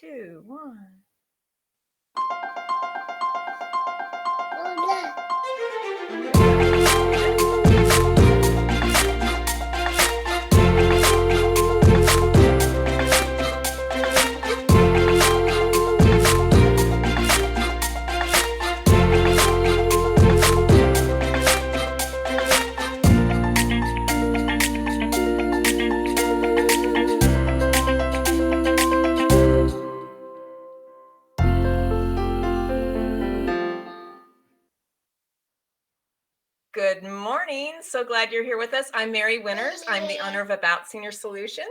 2, 1. Good morning. So glad you're here with us. I'm Mary Winters. I'm the owner of About Senior Solutions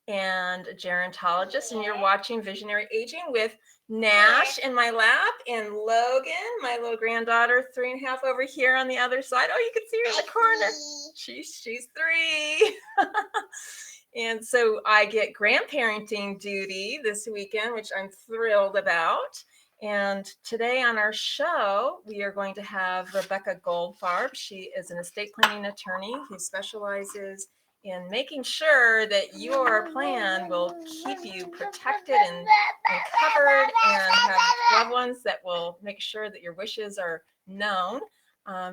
and a gerontologist, and you're watching Visionary Aging with Nash in my lap and Logan, my little granddaughter, 3.5 over here on the other side. Oh, you can see her in the corner. She's 3. And so I get grandparenting duty this weekend, which I'm thrilled about. And today on our show, we are going to have Rebecca Goldfarb. She is an estate planning attorney who specializes in making sure that your plan will keep you protected and covered and have loved ones that will make sure that your wishes are known.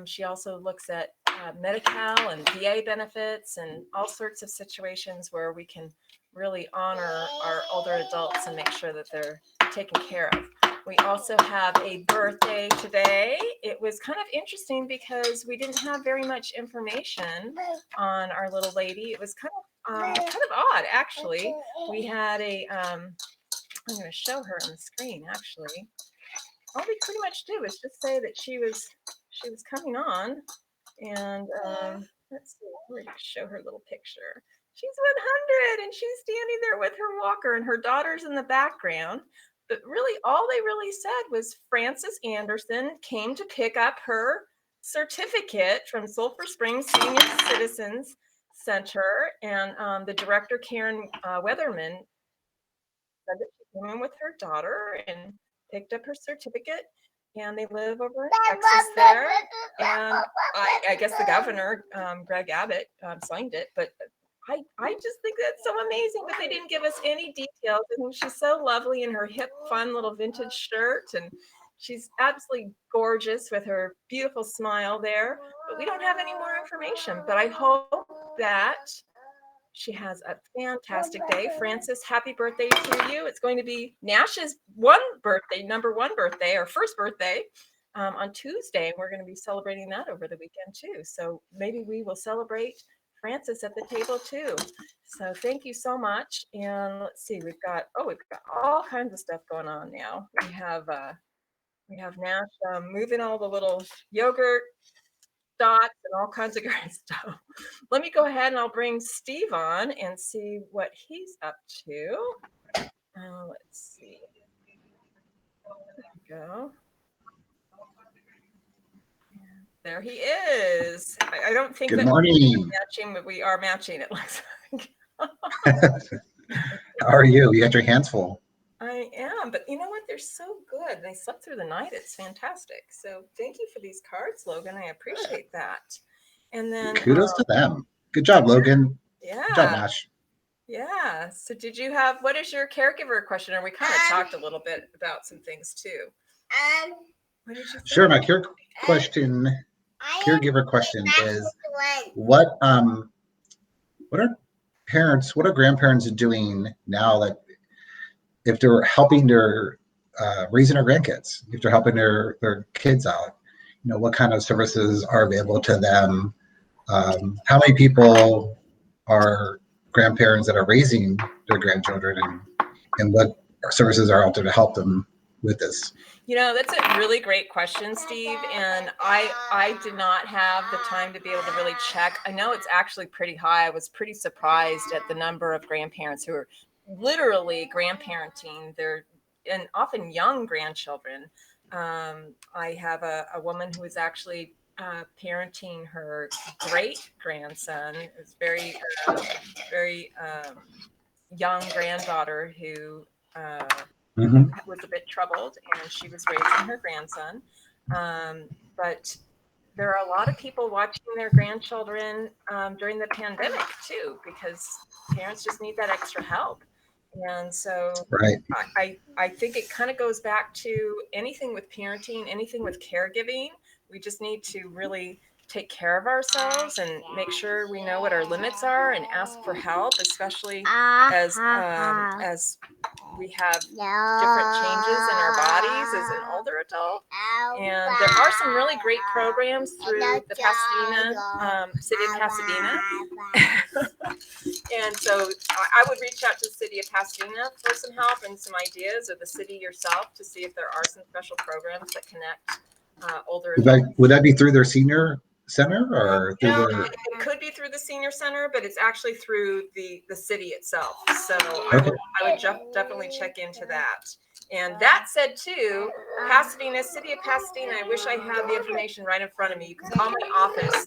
She also looks at Medi-Cal and VA benefits and all sorts of situations where we can really honor our older adults and make sure that they're taken care of. We also have a birthday today. It was kind of interesting because we didn't have very much information on our little lady. It was kind of odd, actually. We had I'm going to show her on the screen, actually. All we pretty much do is just say that she was coming on, and let's see, we're going to show her little picture. She's 100 and she's standing there with her walker and her daughter's in the background. But really, all they really said was Frances Anderson came to pick up her certificate from Sulphur Springs Senior Citizens Center, and the director, Karen Weatherman, said that she came in with her daughter and picked up her certificate, and they live over in Texas there. And I guess the governor, Greg Abbott, signed it, but I just think that's so amazing, but they didn't give us any details. I mean, she's so lovely in her hip, fun little vintage shirt, and she's absolutely gorgeous with her beautiful smile there, but we don't have any more information. But I hope that she has a fantastic day. Frances, happy birthday to you. It's going to be Nash's number one birthday, or first birthday, on Tuesday. We're going to be celebrating that over the weekend too. So maybe we will celebrate Frances at the table too. So thank you so much. And let's see, we've got all kinds of stuff going on now. We have Nash moving all the little yogurt dots and all kinds of great stuff. Let me go ahead and I'll bring Steve on and see what he's up to. Let's see. There we go. There he is. I don't think Good that morning. we're matching, but we are matching, it looks like. How are you? You got your hands full. I am, but you know what? They're so good. They slept through the night. It's fantastic. So thank you for these cards, Logan. I appreciate that. And then kudos to them. Good job, Logan. Yeah. Good job, Nash. Yeah. So what is your caregiver question? Or we kind of talked a little bit about some things too. What did you say? Sure. My caregiver question is what are grandparents doing now that if they're helping their raising their grandkids, if they're helping their kids out, what kind of services are available to them? How many people are grandparents that are raising their grandchildren, and what services are out there to help them with this? That's a really great question, Steve. And I did not have the time to be able to really check. I know it's actually pretty high. I was pretty surprised at the number of grandparents who are literally grandparenting and often young grandchildren. I have a woman who is actually parenting her great grandson. It's very, very young granddaughter who was a bit troubled, and she was raising her grandson. But there are a lot of people watching their grandchildren during the pandemic too, because parents just need that extra help. And so Right. I think it kind of goes back to anything with parenting, anything with caregiving. We just need to really take care of ourselves and make sure we know what our limits are and ask for help, especially as we have different changes in our bodies as an older adult. And there are some really great programs through the Pasadena, city of Pasadena. And so I would reach out to the city of Pasadena for some help and some ideas, or the city yourself, to see if there are some special programs that connect older adults. Would that be through their senior center or through their? It could be through the senior center, but it's actually through the city itself. So Okay. I would definitely check into that. And that said, too, Pasadena, city of Pasadena, I wish I had the information right in front of me. You can call my office,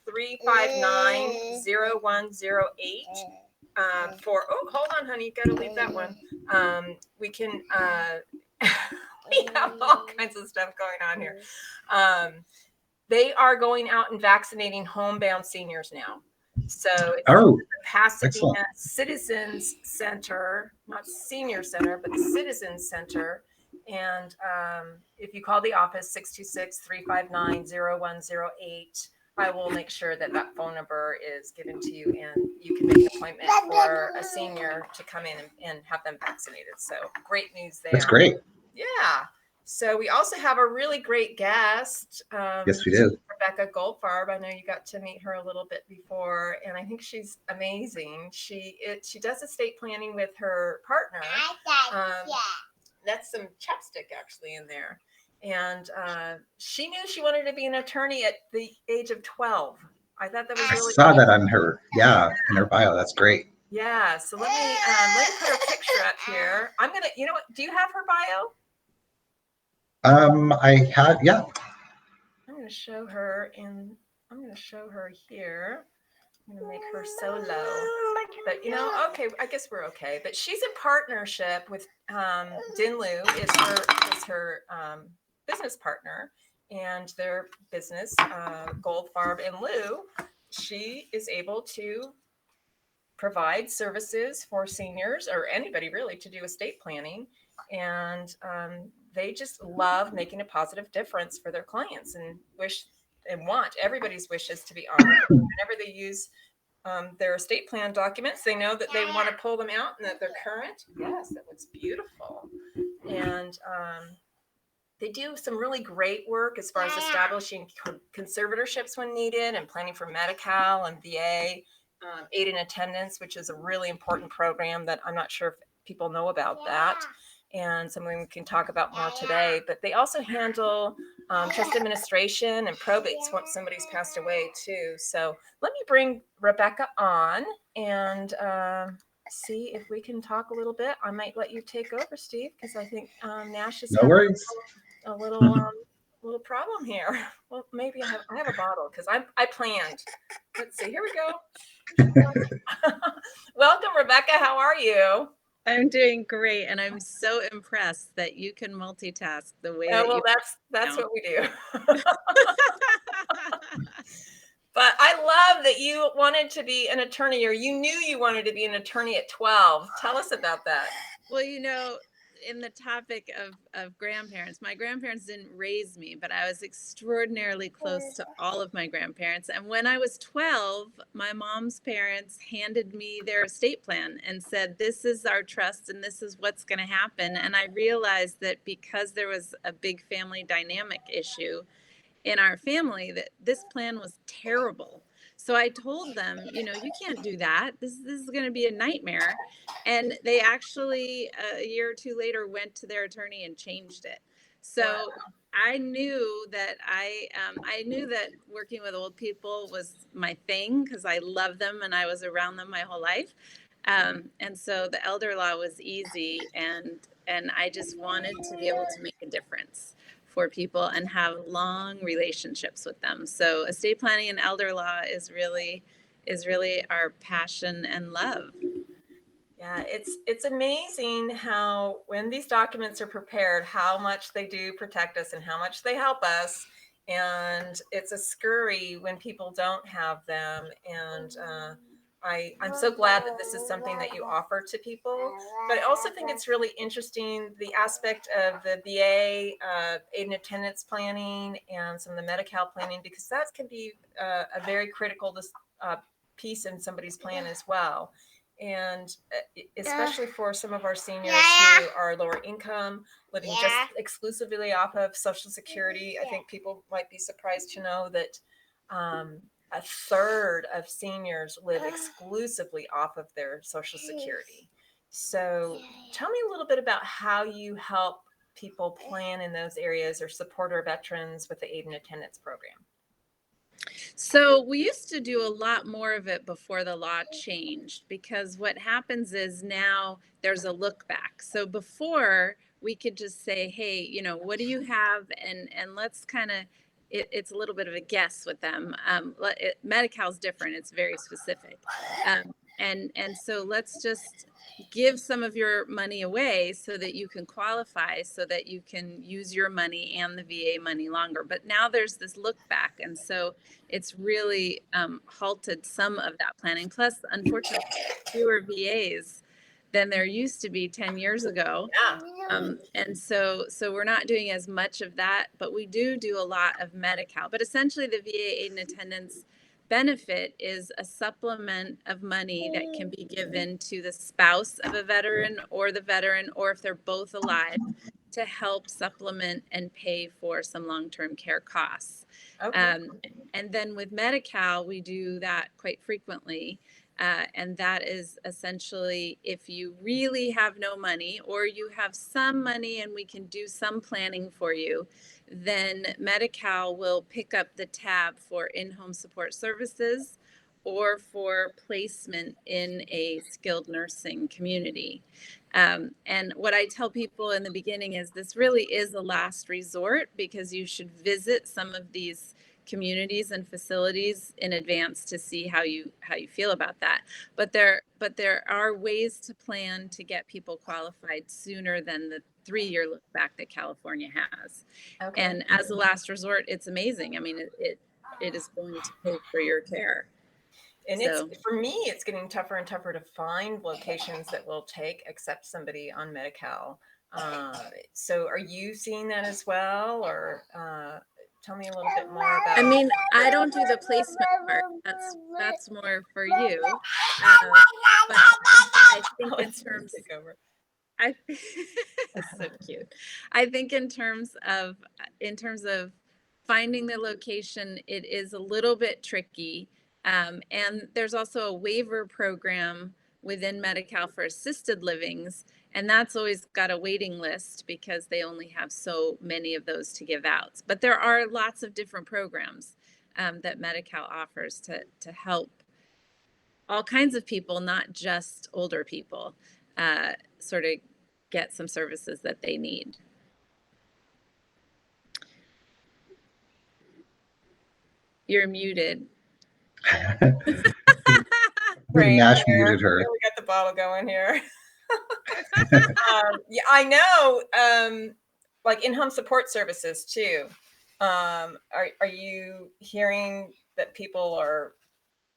626-359-0108. Hold on, honey, you got to leave that one. We can, we have all kinds of stuff going on here. They are going out and vaccinating homebound seniors now. So it's the Pasadena excellent. Citizens Center, not Senior Center, but the Citizens Center. And if you call the office, 626-359-0108, I will make sure that that phone number is given to you, and you can make an appointment for a senior to come in and have them vaccinated. So great news there. That's great. Yeah. So we also have a really great guest. Yes, we do. Rebecca Goldfarb. I know you got to meet her a little bit before, and I think she's amazing. She does estate planning with her partner. That's some chapstick actually in there. And she knew she wanted to be an attorney at the age of 12. I thought that was really I saw that on her, in her bio. That's great. Yeah. So let me put her picture up here. I'm gonna, you know what? Do you have her bio? I had, yeah. I'm going to show her I'm going to show her here. I'm going to make her solo. But, okay, I guess we're okay. But she's in partnership with Din Lu is her business partner, and their business, Goldfarb and Lu, she is able to provide services for seniors or anybody really to do estate planning. And they just love making a positive difference for their clients and want everybody's wishes to be honored. Whenever they use their estate plan documents, they know that they want to pull them out and that they're current. Yes, that looks beautiful. And they do some really great work as far as establishing conservatorships when needed and planning for Medi-Cal and VA. Aid in Attendance, which is a really important program that I'm not sure if people know about that, and something we can talk about more today. But they also handle trust administration and probates once somebody's passed away too. So let me bring Rebecca on and see if we can talk a little bit. I might let you take over, Steve, because I think Nash is having a little problem here. Well, maybe I have a bottle because I planned. Let's see. Here we go. Welcome, Rebecca. How are you? I'm doing great, and I'm so impressed that you can multitask the way that you. That's what we do. But I love that you wanted to be an attorney, or you knew you wanted to be an attorney at 12. Tell us about that. Well, in the topic of grandparents, my grandparents didn't raise me, but I was extraordinarily close to all of my grandparents. And when I was 12, my mom's parents handed me their estate plan and said, this is our trust and this is what's going to happen. And I realized that because there was a big family dynamic issue in our family, that this plan was terrible. So I told them, you can't do that. This is going to be a nightmare. And they actually, a year or two later, went to their attorney and changed it. So I knew that I knew that working with old people was my thing because I love them and I was around them my whole life. And so the elder law was easy, and I just wanted to be able to make a difference for people and have long relationships with them. So estate planning and elder law is really our passion and love. Yeah, it's amazing how when these documents are prepared, how much they do protect us and how much they help us. And it's a scurry when people don't have them. And I'm so glad that this is something that you offer to people, but I also think it's really interesting the aspect of the VA aid and attendance planning and some of the Medi-Cal planning, because that can be a very critical piece in somebody's plan as well. And especially for some of our seniors who are lower income, living just exclusively off of Social Security, I think people might be surprised to know that a third of seniors live exclusively off of their Social Security. So tell me a little bit about how you help people plan in those areas or support our veterans with the aid and attendance program. So we used to do a lot more of it before the law changed, because what happens is now there's a look back. So before, we could just say, hey, you know, what do you have? And let's kind of, it's a little bit of a guess with them. Medi-Cal is different. It's very specific. And so let's just give some of your money away so that you can qualify, so that you can use your money and the VA money longer. But now there's this look back. And so it's really halted some of that planning. Plus, unfortunately, fewer VAs than there used to be 10 years ago. And so we're not doing as much of that, but we do a lot of Medi-Cal. But essentially, the VA aid and attendance benefit is a supplement of money that can be given to the spouse of a veteran, or the veteran, or if they're both alive, to help supplement and pay for some long-term care costs. Okay. And then with Medi-Cal, we do that quite frequently. And that is essentially if you really have no money, or you have some money and we can do some planning for you, then Medi-Cal will pick up the tab for in-home support services or for placement in a skilled nursing community. And what I tell people in the beginning is this really is a last resort, because you should visit some of these communities and facilities in advance to see how you feel about that. But there are ways to plan to get people qualified sooner than the 3-year look back that California has. Okay. And as a last resort, it's amazing. I mean, it is going to pay for your care. And So, it's, for me, it's getting tougher and tougher to find locations that will accept somebody on Medi-Cal. So are you seeing that as well? Or tell me a little bit more about. I mean, I don't do the placement part. That's more for you. But I think in terms, it's so cute. I think in terms of finding the location, it is a little bit tricky. And there's also a waiver program within Medi-Cal for assisted livings, and that's always got a waiting list because they only have so many of those to give out. But there are lots of different programs that Medi-Cal offers to help all kinds of people, not just older people, sort of get some services that they need. You're muted. Nash muted her. We got the bottle going here. Yeah, I know. Like in-home support services too. Are you hearing that people are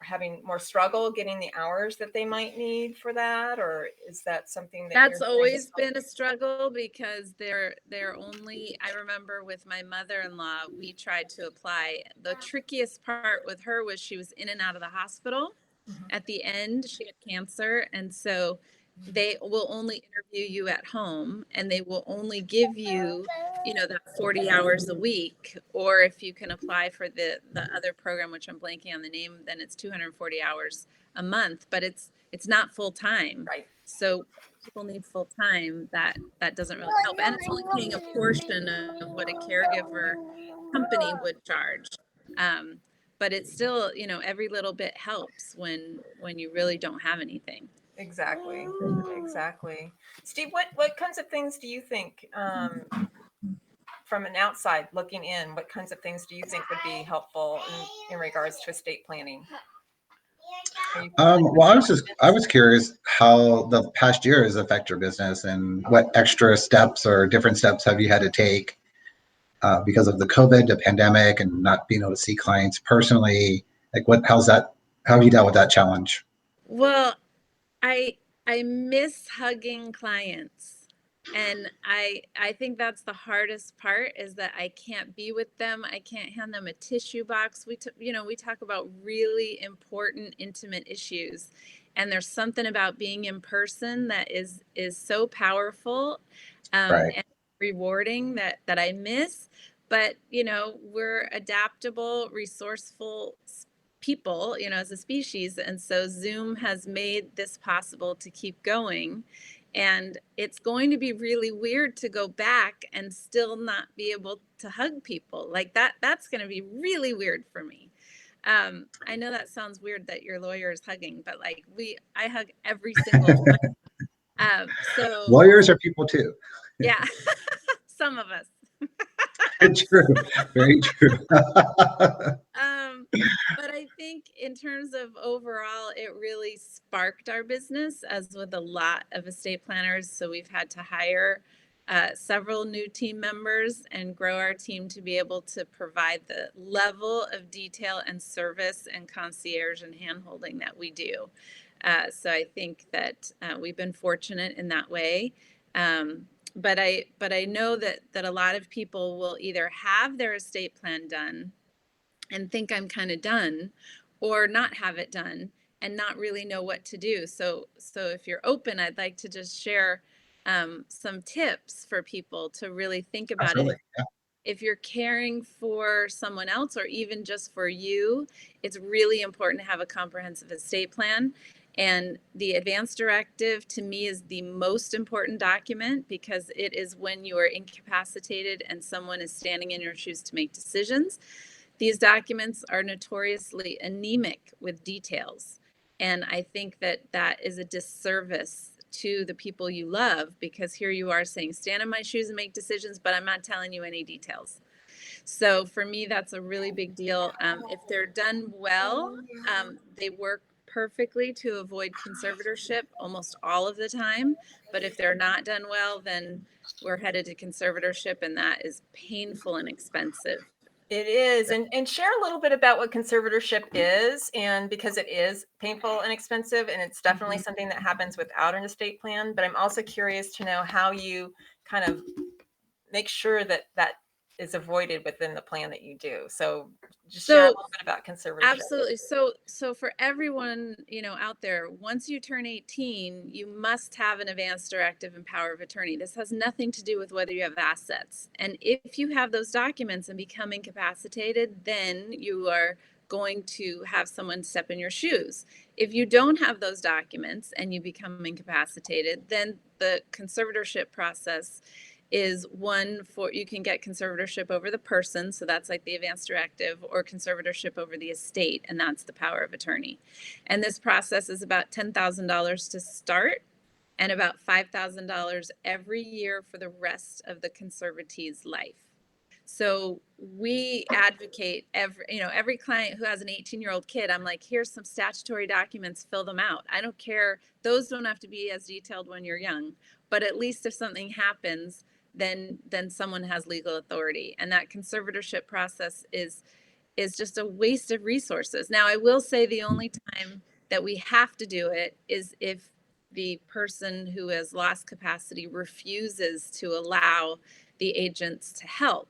having more struggle getting the hours that they might need for that, or is that something that that's always been a struggle? Because they're only, I remember with my mother-in-law, we tried to apply. The trickiest part with her was she was in and out of the hospital. At the end, she had cancer, and so they will only interview you at home, and they will only give you, that 40 hours a week. Or if you can apply for the other program, which I'm blanking on the name, then it's 240 hours a month, but it's not full time. Right. So people need full time. That doesn't really help, and it's only paying a portion of what a caregiver company would charge. But it's still, every little bit helps when you really don't have anything. Exactly. Steve, what kinds of things do you think, from an outside looking in, what kinds of things do you think would be helpful in regards to estate planning? Well, I was curious how the past year has affected your business, and what extra steps or different steps have you had to take because of the COVID, the pandemic, and not being able to see clients personally. Like, how have you dealt with that challenge? Well, I miss hugging clients. And I think that's the hardest part, is that I can't be with them. I can't hand them a tissue box. We talk about really important, intimate issues, and there's something about being in person that is so powerful, Right. and rewarding, that I miss. But we're adaptable, resourceful people, as a species, and so Zoom has made this possible to keep going. And it's going to be really weird to go back and still not be able to hug people like that. That's going to be really weird for me. I know that sounds weird that your lawyer is hugging, but like I hug every single time. So Lawyers are people too. yeah, some of us. True. Very true. But I think in terms of overall, it really sparked our business, as with a lot of estate planners. So we've had to hire several new team members and grow our team to be able to provide the level of detail and service and concierge and handholding that we do. So I think that we've been fortunate in that way. But I know that a lot of people will either have their estate plan done and think I'm kind of done, or not have it done and not really know what to do. So if you're open, I'd like to just share some tips for people to really think about it. Absolutely. Yeah. If you're caring for someone else, or even just for you, it's really important to have a comprehensive estate plan. And the advance directive, to me, is the most important document, because it is when you are incapacitated and someone is standing in your shoes to make decisions. These documents are notoriously anemic with details. And I think that is a disservice to the people you love, because here you are saying, stand in my shoes and make decisions, but I'm not telling you any details. So for me, that's a really big deal. If they're done well, they work perfectly to avoid conservatorship almost all of the time. But if they're not done well, then we're headed to conservatorship, and that is painful and expensive. It is. And share a little bit about what conservatorship is, and because it is painful and expensive, and it's definitely something that happens without an estate plan. But I'm also curious to know how you kind of make sure that that is avoided within the plan that you do. So just share a So little bit about conservatorship. absolutely. So for everyone, out there, once you turn 18, you must have an advance directive and power of attorney. This has nothing to do with whether you have assets. And if you have those documents and become incapacitated, then you are going to have someone step in your shoes. If you don't have those documents and you become incapacitated, then the conservatorship process is one for, you can get conservatorship over the person, so that's like the advance directive, or conservatorship over the estate, and that's the power of attorney. And this process is about $10,000 to start, and about $5,000 every year for the rest of the conservatee's life. So we advocate every client who has an 18-year-old kid, I'm like, here's some statutory documents, fill them out. I don't care, those don't have to be as detailed when you're young, but at least if something happens, then someone has legal authority. And that conservatorship process is just a waste of resources. Now, I will say the only time that we have to do it is if the person who has lost capacity refuses to allow the agents to help.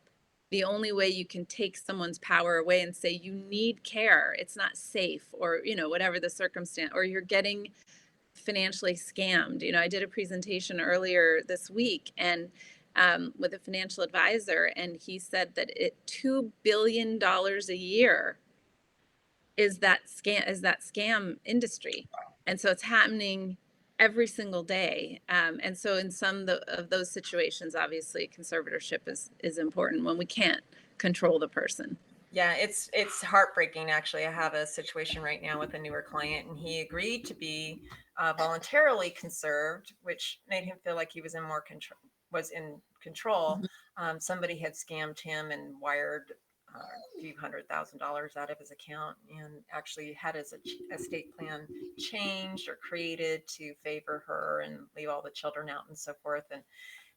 The only way you can take someone's power away and say, you need care, it's not safe, or whatever the circumstance, or you're getting financially scammed. I did a presentation earlier this week, and with a financial advisor, and he said that $2 billion a year is that scam industry. And so it's happening every single day. And so in some of those situations, obviously conservatorship is important when we can't control the person. Yeah, it's heartbreaking. Actually, I have a situation right now with a newer client, and he agreed to be voluntarily conserved, which made him feel like he was in control. Somebody had scammed him and wired a few $100,000 out of his account, and actually had his estate plan changed or created to favor her and leave all the children out and so forth. And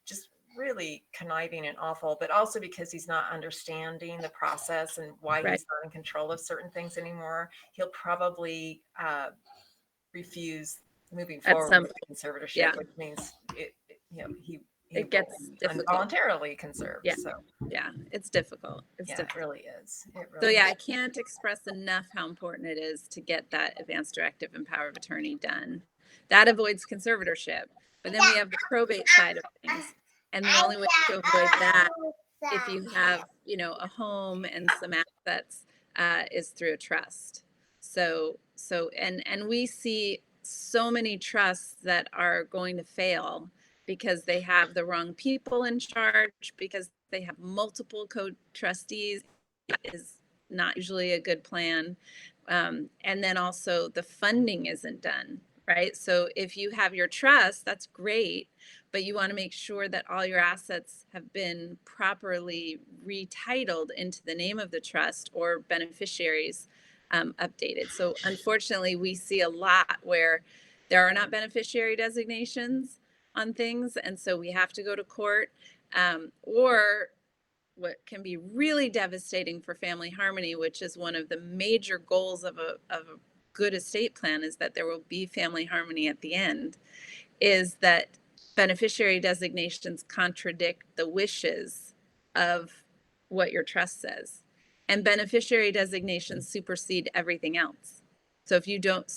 just really conniving and awful, but also because he's not understanding the process and why Right. he's not in control of certain things anymore. He'll probably refuse moving At forward some with the conservatorship, yeah. which means he It gets difficult. involuntarily conserve. Yeah. So Yeah, it's difficult. It's yeah, difficult. it really is. It So really yeah, is. I can't express enough how important it is to get that advance directive and power of attorney done. That avoids conservatorship. But then we have the probate side of things. And the only way to avoid that, if you have, a home and some assets, is through a trust. And we see so many trusts that are going to fail because they have the wrong people in charge, because they have multiple co-trustees. That is not usually a good plan. And then also the funding isn't done, right? So if you have your trust, that's great, but you want to make sure that all your assets have been properly retitled into the name of the trust or beneficiaries updated. So unfortunately, we see a lot where there are not beneficiary designations on things, and so we have to go to court, or what can be really devastating for family harmony, which is one of the major goals of a good estate plan, is that there will be family harmony at the end, is that beneficiary designations contradict the wishes of what your trust says. And beneficiary designations supersede everything else. So if you don't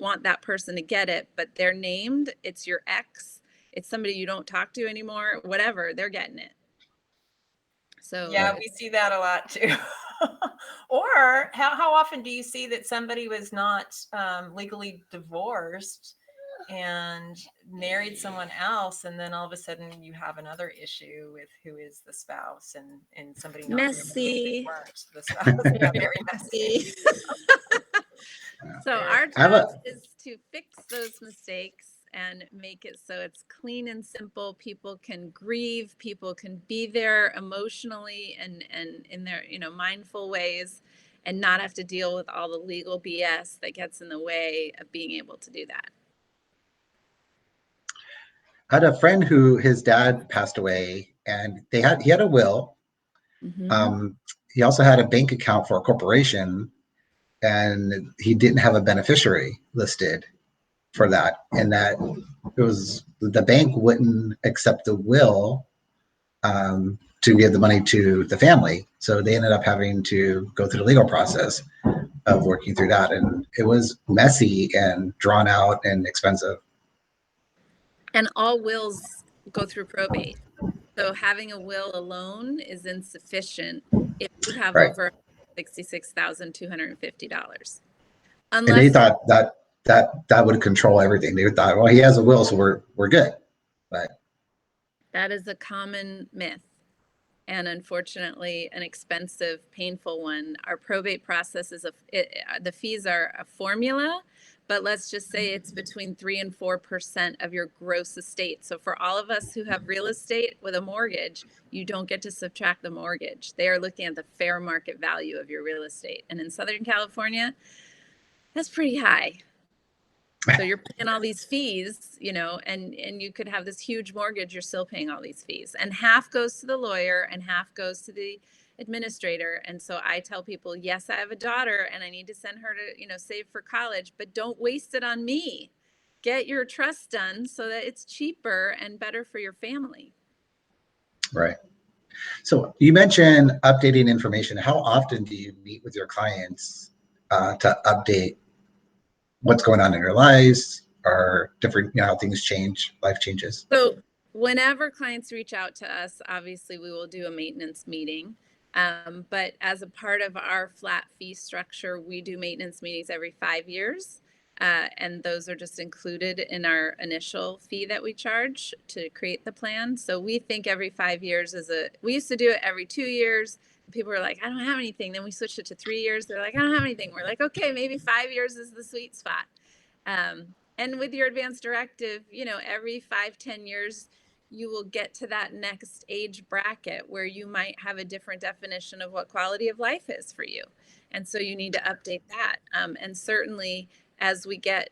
want that person to get it, but they're named, it's your ex, it's somebody you don't talk to anymore, whatever, they're getting it. So yeah, we see that a lot too. Or how often do you see that somebody was not legally divorced and married someone else, and then all of a sudden you have another issue with who is the spouse, and somebody not messy. The spouse. Yeah, very messy. So our I have a- job is to fix those mistakes and make it so it's clean and simple. People can grieve, people can be there emotionally and in their mindful ways, and not have to deal with all the legal BS that gets in the way of being able to do that. I had a friend who his dad passed away, and he had a will. He also had a bank account for a corporation, and he didn't have a beneficiary listed for that, and that it was the bank wouldn't accept the will to give the money to the family, so they ended up having to go through the legal process of working through that, and it was messy and drawn out and expensive. And all wills go through probate. So having a will alone is insufficient if you have Right. over $66,250. And they Unless thought that would control everything. They thought, well, he has a will, so we're good. But that is a common myth, and unfortunately an expensive, painful one. Our probate process is the fees are a formula, but let's just say it's between 3 and 4% of your gross estate. So for all of us who have real estate with a mortgage, you don't get to subtract the mortgage. They are looking at the fair market value of your real estate. And in Southern California, that's pretty high. So you're paying all these fees, and you could have this huge mortgage, you're still paying all these fees. And half goes to the lawyer and half goes to the administrator. And so I tell people, yes, I have a daughter and I need to send her to, save for college, but don't waste it on me. Get your trust done so that it's cheaper and better for your family. right. So you mentioned updating information. How often do you meet with your clients to update what's going on in their lives, or different, how things change, life changes? So whenever clients reach out to us, obviously we will do a maintenance meeting. But as a part of our flat fee structure, we do maintenance meetings every 5 years. And those are just included in our initial fee that we charge to create the plan. So we think every 5 years we used to do it every 2 years. People were like, I don't have anything. Then we switched it to 3 years. They're like, I don't have anything. We're like, okay, maybe 5 years is the sweet spot. And with your advance directive, every 5-10 years, you will get to that next age bracket where you might have a different definition of what quality of life is for you. And so you need to update that. And certainly as we get,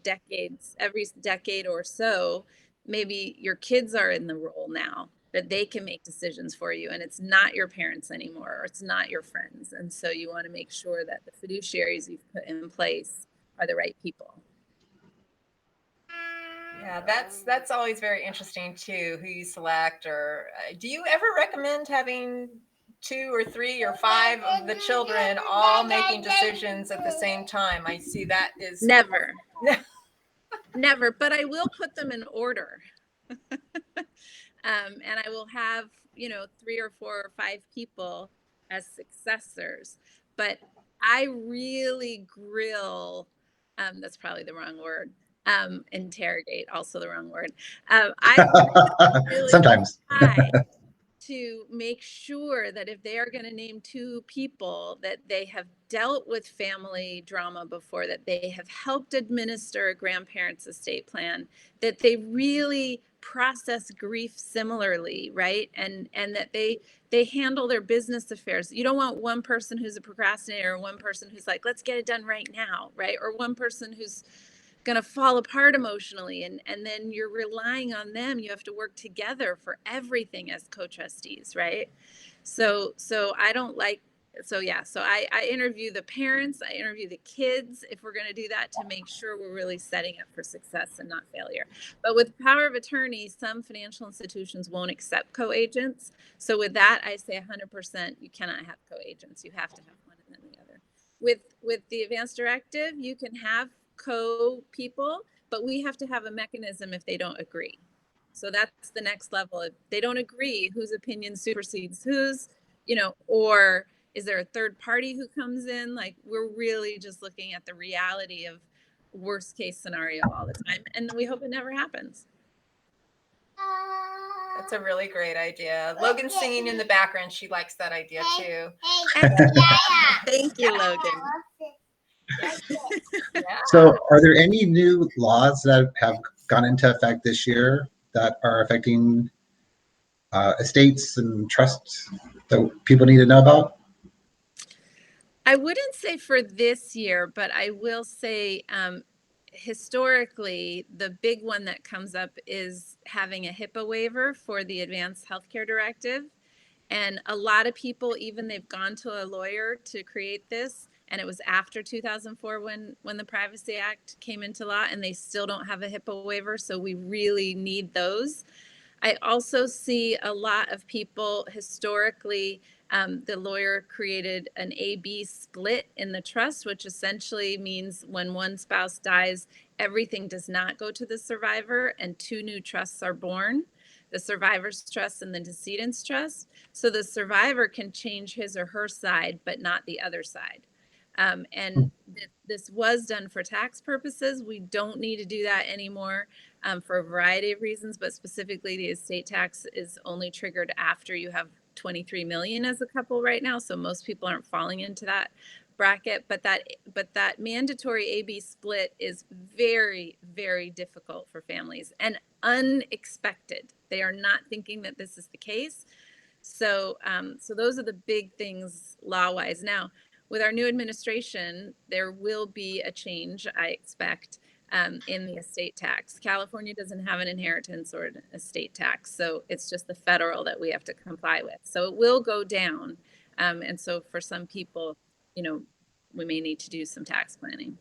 decades, every decade or so, maybe your kids are in the role now that they can make decisions for you, and it's not your parents anymore, or it's not your friends. And so you want to make sure that the fiduciaries you've put in place are the right people. Yeah, that's always very interesting too, who you select. Or do you ever recommend having 2 or 3 or 5 of the children all making decisions at the same time? I see that is Never. Never, but I will put them in order. And I will have, 3 or 4 or 5 people as successors. But I really grill, that's probably the wrong word. Interrogate, also the wrong word. I really Sometimes. try to make sure that if they are going to name 2 people, that they have dealt with family drama before, that they have helped administer a grandparent's estate plan, that they really process grief similarly, right? And that they handle their business affairs. You don't want one person who's a procrastinator, or one person who's like, let's get it done right now, right? Or one person who's going to fall apart emotionally, and then you're relying on them. You have to work together for everything as co-trustees, right? So I don't like, so yeah, so I interview the parents, I interview the kids, if we're going to do that, to make sure we're really setting up for success and not failure. But with power of attorney, some financial institutions won't accept co-agents. So with that, I say 100%, you cannot have co-agents. You have to have one and then the other. With the advance directive, you can have co-people, but we have to have a mechanism if they don't agree. So that's the next level. If they don't agree, whose opinion supersedes whose, or is there a third party who comes in? Like, we're really just looking at the reality of worst case scenario all the time. And we hope it never happens. That's a really great idea. Logan's singing in the background. She likes that idea too. Thank you, Logan. Yeah. So, are there any new laws that have gone into effect this year that are affecting estates and trusts that people need to know about? I wouldn't say for this year, but I will say historically, the big one that comes up is having a HIPAA waiver for the Advanced Healthcare Directive. And a lot of people, even they've gone to a lawyer to create this, and it was after 2004 when the Privacy Act came into law, and they still don't have a HIPAA waiver. So we really need those. I also see a lot of people historically, the lawyer created an A-B split in the trust, which essentially means when one spouse dies, everything does not go to the survivor, and 2 new trusts are born, the survivor's trust and the decedent's trust. So the survivor can change his or her side, but not the other side. And this was done for tax purposes. We don't need to do that anymore for a variety of reasons, but specifically the estate tax is only triggered after you have 23 million as a couple right now. So most people aren't falling into that bracket, but that mandatory AB split is very, very difficult for families and unexpected. They are not thinking that this is the case. So those are the big things law-wise. Now, with our new administration, there will be a change, I expect, in the estate tax. California doesn't have an inheritance or an estate tax, so it's just the federal that we have to comply with. So it will go down, and so for some people, we may need to do some tax planning.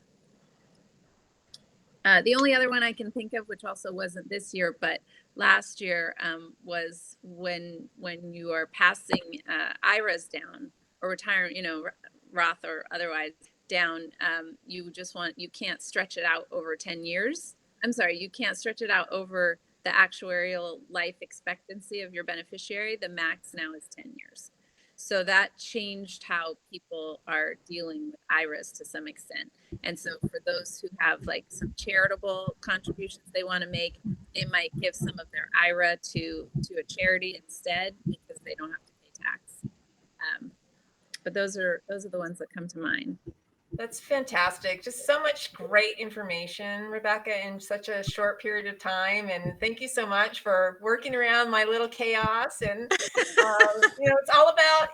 The only other one I can think of, which also wasn't this year, but last year, was when you are passing IRAs down or retiring, Roth or otherwise down, you can't stretch it out over 10 years. I'm sorry, you can't stretch it out over the actuarial life expectancy of your beneficiary. The max now is 10 years. So that changed how people are dealing with IRAs to some extent. And so for those who have like some charitable contributions they want to make, they might give some of their IRA to a charity instead because they don't have to pay tax. But those are the ones that come to mind. That's fantastic. Just so much great information, Rebecca, in such a short period of time. And thank you so much for working around my little chaos. And, it's all about,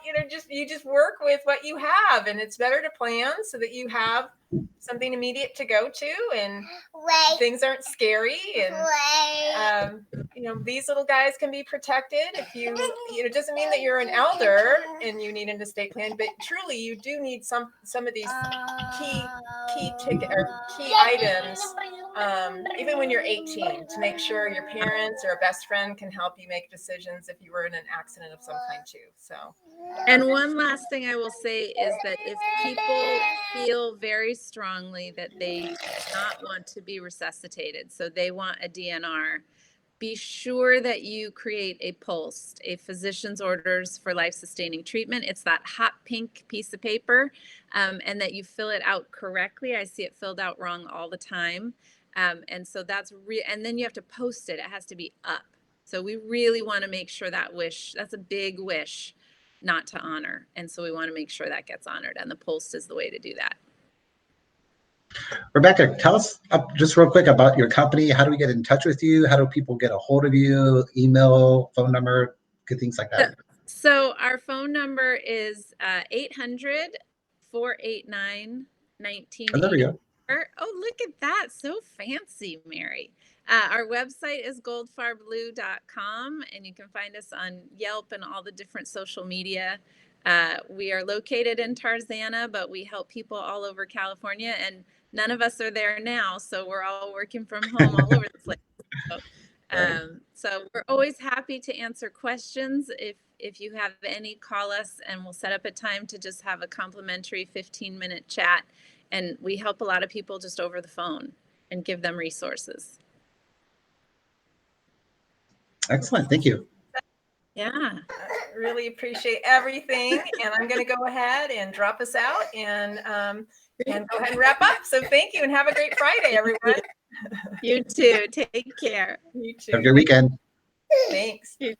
you just work with what you have, and it's better to plan so that you have something immediate to go to and things aren't scary. And, these little guys can be protected if it doesn't mean that you're an elder and you need an estate plan, but truly you do need some of these key ticket or key items, even when you're 18, to make sure your parents or a best friend can help you make decisions if you were in an accident of some kind too. So. And one last thing I will say is that if people feel very strongly that they do not want to be resuscitated, so they want a DNR, be sure that you create a POLST, a physician's orders for life-sustaining treatment. It's that hot pink piece of paper, and that you fill it out correctly. I see it filled out wrong all the time. And so that's and then you have to post it. It has to be up. So we really want to make sure that that's a big wish not to honor. And so we want to make sure that gets honored, and the POLST is the way to do that. Rebecca, tell us just real quick about your company. How do we get in touch with you? How do people get a hold of you? Email, phone number, good things like that. So our phone number is 800-489-1984. Oh, there we go. Oh, look at that. So fancy, Mary. Our website is goldfarbloo.com, and you can find us on Yelp and all the different social media. We are located in Tarzana, but we help people all over California, and none of us are there now, so we're all working from home all over the place. So we're always happy to answer questions. If you have any, call us, and we'll set up a time to just have a complimentary 15-minute chat. And we help a lot of people just over the phone and give them resources. Excellent. Thank you. Yeah. I really appreciate everything. And I'm going to go ahead and drop us out and go ahead and wrap up. So thank you and have a great Friday, everyone. You too. Take care. You too. Have a good weekend. Thanks. You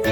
too.